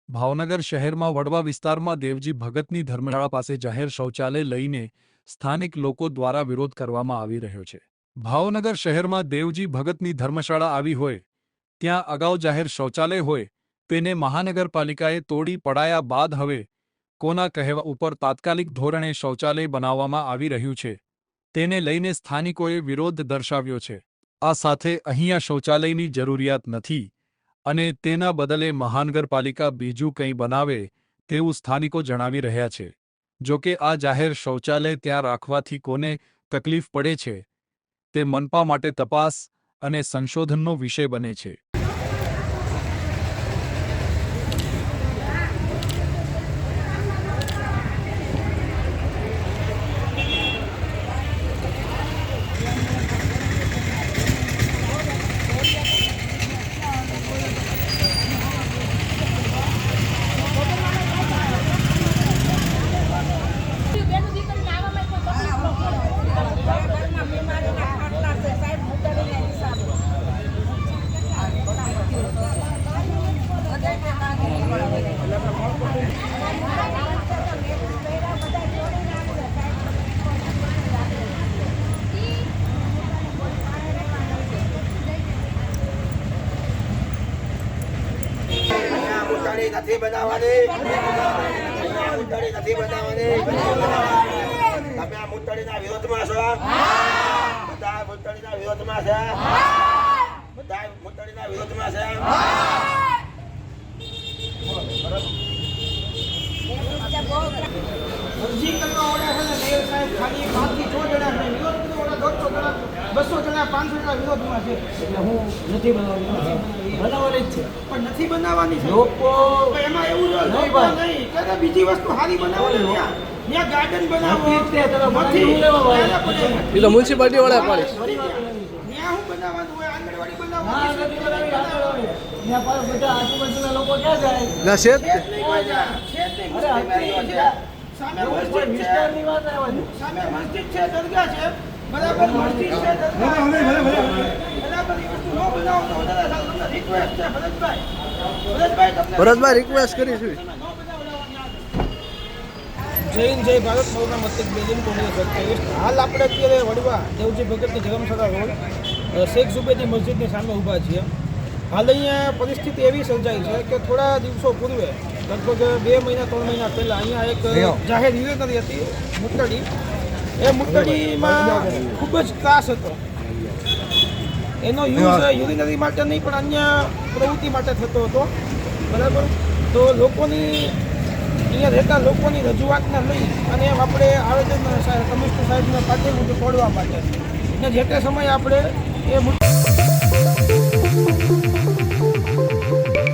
ભાવનગર શહેરમાં વડવા વિસ્તારમાં દેવજી ભગતની ધર્મશાળા પાસે જાહેર શૌચાલય લઈને સ્થાનિક લોકો દ્વારા વિરોધ કરવામાં આવી રહ્યો છે। ભાવનગર શહેરમાં દેવજી ભગતની ધર્મશાળા આવી હોય ત્યાં અગાઉ જાહેર શૌચાલય હોય તેને મહાનગરપાલિકાએ તોડી પડાયા બાદ હવે કોના કહેવા ઉપર તાત્કાલિક ધોરણે શૌચાલય બનાવવામાં આવી રહ્યું છે તેને લઈને સ્થાનિકોએ વિરોધ દર્શાવ્યો છે। આ સાથે અહીંયા શૌચાલયની જરૂરિયાત નથી અને તેના બદલે મહાનગરપાલિકા બીજું કંઈ બનાવે તેવું સ્થાનિકો જણાવી રહ્યા છે। જો કે આ જાહેર શૌચાલય ત્યાં રાખવાથી કોને તકલીફ પડે છે તે મનપા માટે તપાસ અને સંશોધનનો વિષય બને છે। નથી બનાવવાની નથી બનાવવાની તમે આ મુતડીના વિરોધમાં છો બધા મુતડીના વિરોધમાં છે બધા મુતડીના વિરોધમાં છે અરજી કરવા વાળા છે ને દેવ સાહેબ ખાલી 5 થી 6 જણા છે વિરોધ કરવા વાળા 200 જણા 500 જણા વિરોધમાં છે એટલે હું નથી બનાવવાની જ છે પણ નથી બનાવવાની છે લોકો એમાં એવું નહીં ભાઈ કે બીજી વસ્તુ સારી બનાવવાની છે ત્યાં ગાર્ડન બનાવો એ તો મ્યુનિસિપાલિટી વાળા પાડે ત્યાં હું બનાવવાનું હોય આંગણવાડી બનાવવાની ત્યાં પર બધા આજુબાજુના લોકો ક્યાં જાય ના શેત સામે મસ્જિદ છે સામે મસ્જિદ છે દરગાહ છે બરાબર મસ્જિદ છે દરગાહ બરાબર એ વસ્તુ ન બનાવો તો વધારે સારું તમને રિક્વેસ્ટ છે ભરતભાઈ રિક્વેસ્ટ કરીશું જય ભારત મારું મસ્તક બેલિંગ કોંગ્રેસ એક્ટિવિસ્ટ હાલ આપણે અત્યારે વડવા દેવજી ભગતની ધર્મશાળા રોડ શેખ ઝુબેદી મસ્જિદની સામે ઊભા છીએ। હાલ અહીંયા પરિસ્થિતિ એવી સર્જાઈ છે કે થોડા દિવસો પૂર્વે લગભગ 2 મહિના 3 મહિના પહેલાં અહીંયા એક જાહેર યુરિનરી હતી મુતડી એ મુતડીમાં ખૂબ જ ત્રાસ હતો એનો યુઝ યુરિનરી માટે નહીં પણ અન્ય પ્રવૃત્તિ માટે થતો હતો બરાબર તો લોકોની અહીંયા રહેતા લોકોની રજૂઆતને લઈ અને આપણે આવેદન કમિશનર સાહેબને પાઠવ્યું હતું તોડવા માટે અને જે તે સમયે આપણે એ